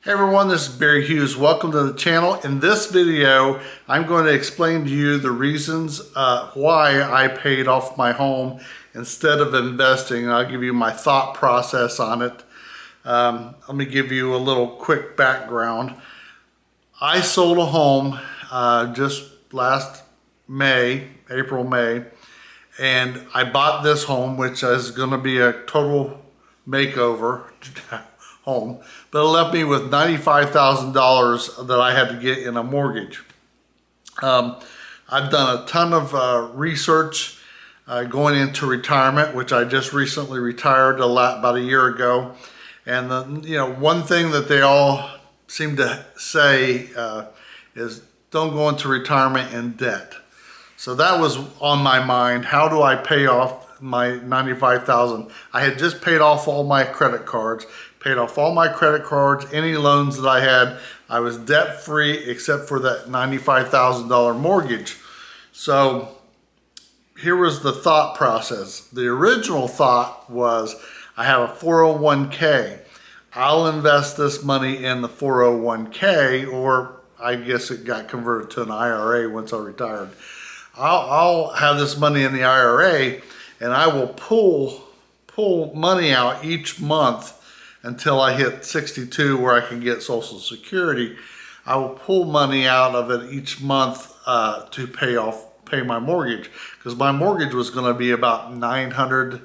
Hey everyone, this is Barry Hughes. Welcome to the channel. In this video, I'm going to explain to you the reasons why I paid off my home instead of investing. I'll give you my thought process on it. Let me give you a little quick background. I sold a home just last May, April, May, and I bought this home, which is going to be a total makeover home, but it left me with $95,000 that I had to get in a mortgage. I've done a ton of research going into retirement, which I just recently retired about a year ago. And one thing that they all seem to say is don't go into retirement in debt. So that was on my mind. How do I pay off my $95,000? I had just paid off all my credit cards, any loans that I had. I was debt free except for that $95,000 mortgage. So here was the thought process. The original thought was I have a 401k. I'll invest this money in the 401k, or I guess it got converted to an IRA once I retired. I'll have this money in the IRA and I will pull money out each month until I hit 62 where I can get Social Security. I will pull money out of it each month to pay my mortgage, because my mortgage was going to be about 900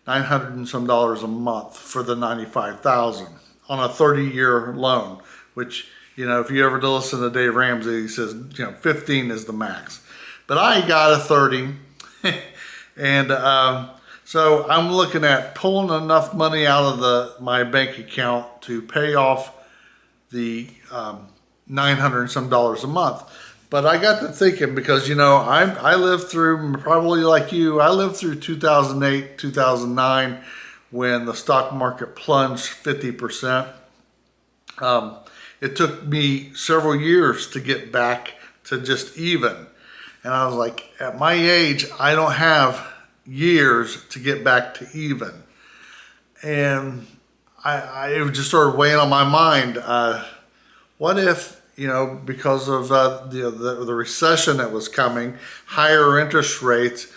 and some dollars a month for the 95,000 on a 30-year loan, which, if you ever listen to Dave Ramsey, he says, 15 is the max. But I got a 30, and so I'm looking at pulling enough money out of my bank account to pay off the 900 and some dollars a month. But I got to thinking, because I lived through, probably like you, I lived through 2008, 2009 when the stock market plunged 50%. It took me several years to get back to just even. And I was like, at my age, I don't have years to get back to even. And it just started weighing on my mind. What if, because of the recession that was coming, higher interest rates,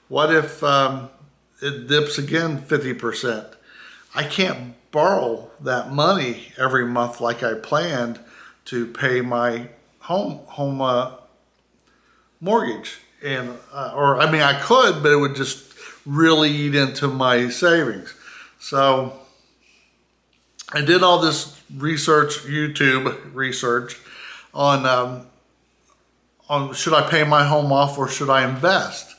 what if it dips again 50%? I can't borrow that money every month like I planned to pay my home mortgage. And I could, but it would just really eat into my savings. So I did all this research, YouTube research on should I pay my home off or should I invest?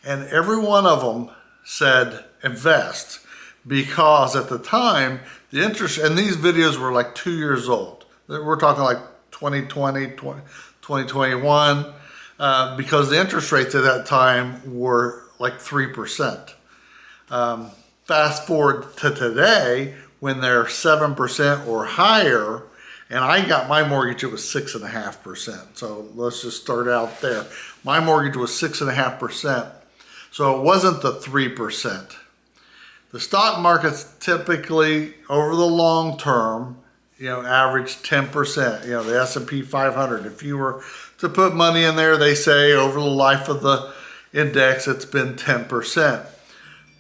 And every one of them said invest, because at the time the interest, and these videos were like 2 years old. We're talking like 2020, 2021. Because the interest rates at that time were like 3%. Fast forward to today when they're 7% or higher, and I got my mortgage, it was 6.5%. So let's just start out there. My mortgage was 6.5%. So it wasn't the 3%. The stock market's typically, over the long term, average 10%, the S&P 500. If you were to put money in there, they say over the life of the index, it's been 10%.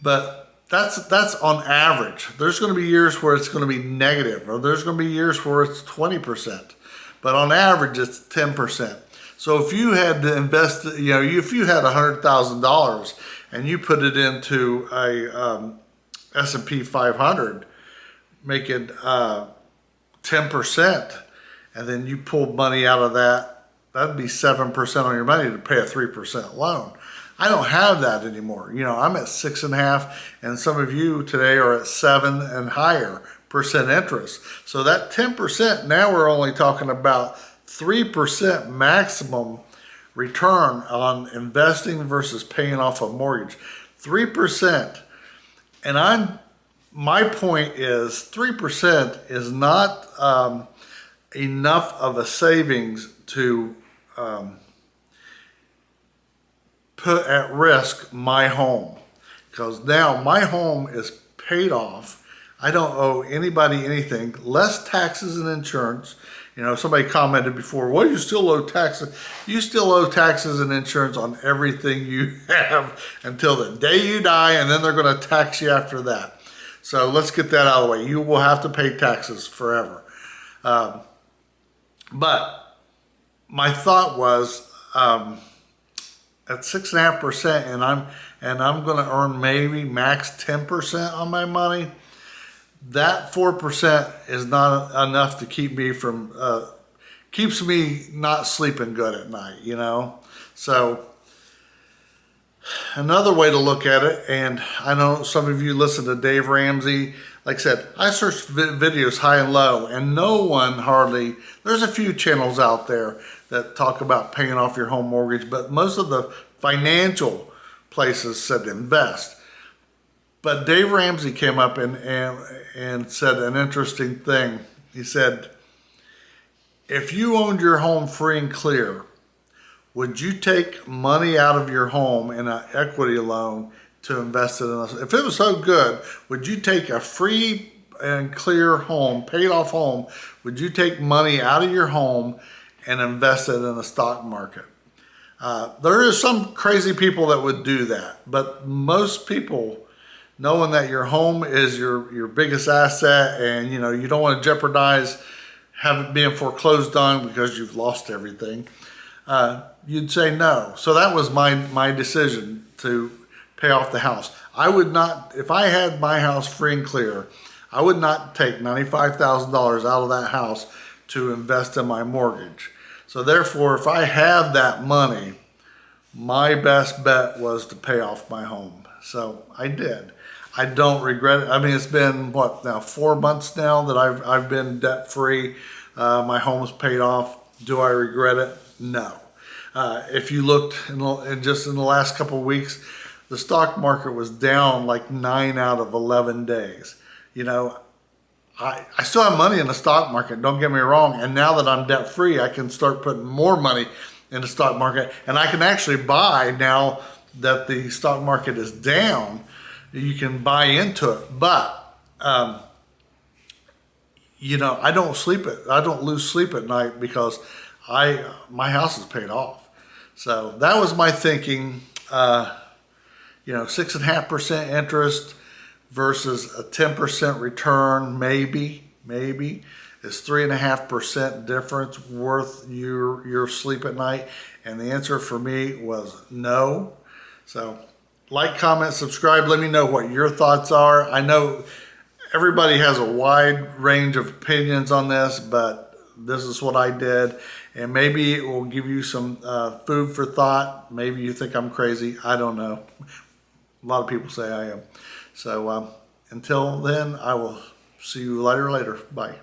But that's on average. There's going to be years where it's going to be negative, or there's going to be years where it's 20%. But on average, it's 10%. So if you had to invest, if you had $100,000 and you put it into a S&P 500, making 10%, and then you pulled money out of that, that'd be 7% on your money to pay a 3% loan. I don't have that anymore. I'm at 6.5%, and some of you today are at 7% and higher percent interest. So that 10%, now we're only talking about 3% maximum return on investing versus paying off a mortgage. 3%. And my point is 3% is not enough of a savings to put at risk my home, because now my home is paid off. I don't owe anybody anything, less taxes and insurance. You know, somebody commented before, well, you still owe taxes. You still owe taxes and insurance on everything you have until the day you die, and then they're going to tax you after that. So let's get that out of the way. You will have to pay taxes forever. But my thought was, at 6.5%, and I'm going to earn maybe max 10% on my money. That 4% is not enough to keep me from keeps me not sleeping good at night. You know, so another way to look at it, and I know some of you listen to Dave Ramsey. Like I said, I searched videos high and low, and no one hardly, there's a few channels out there that talk about paying off your home mortgage, but most of the financial places said invest. But Dave Ramsey came up and said an interesting thing. He said, if you owned your home free and clear, would you take money out of your home in an equity loan to invest it in if it was so good, would you take a free and clear home, paid off home, would you take money out of your home and invest it in the stock market? There is some crazy people that would do that, but most people, knowing that your home is your biggest asset, and you know you don't want to jeopardize having being foreclosed on because you've lost everything, you'd say no. So that was my decision to pay off the house. I would not, if I had my house free and clear, I would not take $95,000 out of that house to invest in my mortgage. So therefore, if I have that money, my best bet was to pay off my home. So I did. I don't regret it. I mean, it's been what now, 4 months now that I've been debt free. My home's paid off. Do I regret it? No. If you looked just in the last couple of weeks, the stock market was down like 9 out of 11 days. You know, I still have money in the stock market, don't get me wrong. And now that I'm debt free, I can start putting more money in the stock market. And I can actually buy now that the stock market is down. You can buy into it. But, you know, I don't lose sleep at night because my house is paid off. So that was my thinking. You know, 6.5% interest versus a 10% return, maybe is 3.5% difference worth your sleep at night? And the answer for me was no. So like, comment, subscribe. Let me know what your thoughts are. I know everybody has a wide range of opinions on this, but this is what I did. And maybe it will give you some food for thought. Maybe you think I'm crazy. I don't know. A lot of people say I am. So until then, I will see you later. Bye.